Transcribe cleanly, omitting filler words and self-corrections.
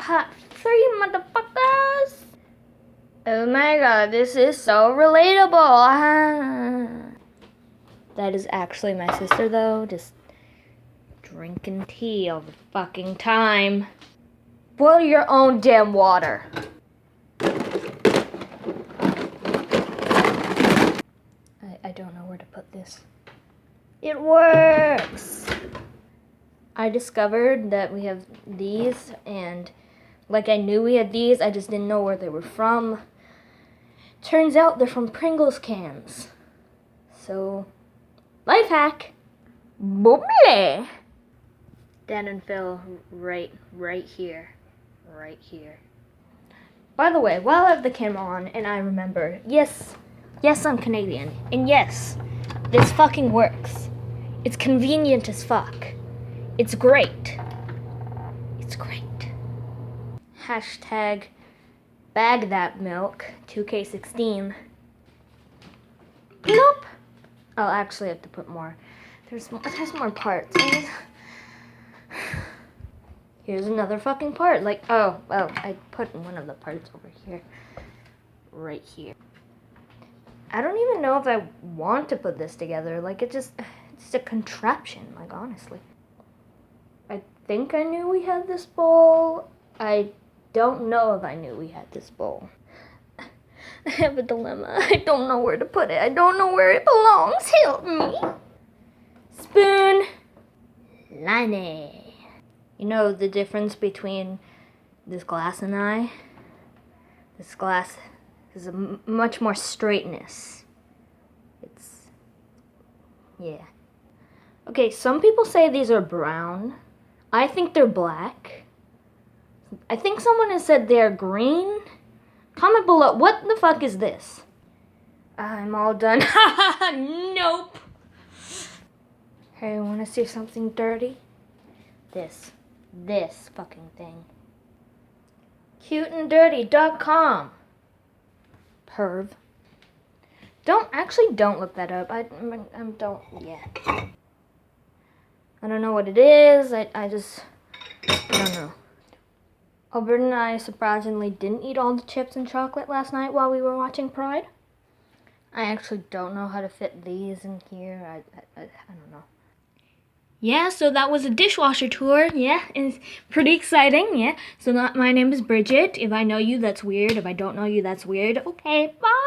Part 3, motherfuckers! Oh my god, this is so relatable. That is actually my sister, though, just drinking tea all the fucking time. Boil your own damn water. I don't know where to put this. It works! I discovered that we have these, and like I knew we had these, I just didn't know where they were from. Turns out they're from Pringles cans. So, life hack. Boomble! Dan and Phil, right here. Right here. By the way, while I have the camera on and I remember, yes, I'm Canadian. And yes, this fucking works. It's convenient as fuck. It's great. It's great. Hashtag bag that milk, 2K16. Nope. I'll actually have to put more. There's more parts. Here's another fucking part. Like, oh, well, I put one of the parts over here. Right here. I don't even know if I want to put this together. Like, it's a contraption, like, honestly. I think I knew we had this bowl. I don't know if I knew we had this bowl. I have a dilemma. I don't know where to put it. I don't know where it belongs. Help me. Spoon. Line. You know the difference between this glass and I? This glass is a much more straightness. It's, yeah. Okay, some people say these are brown. I think they're black. I think someone has said they're green. Comment below, what the fuck is this? I'm all done. Nope. Hey, wanna see something dirty? This fucking thing. Cuteanddirty.com. Perv. Don't look that up. I don't know what it is. I don't know. Albert and I surprisingly didn't eat all the chips and chocolate last night while we were watching Pride. I actually don't know how to fit these in here. I don't know. Yeah, so that was a dishwasher tour. Yeah, it's pretty exciting. Yeah, so my name is Bridget. If I know you, that's weird. If I don't know you, that's weird. Okay, bye.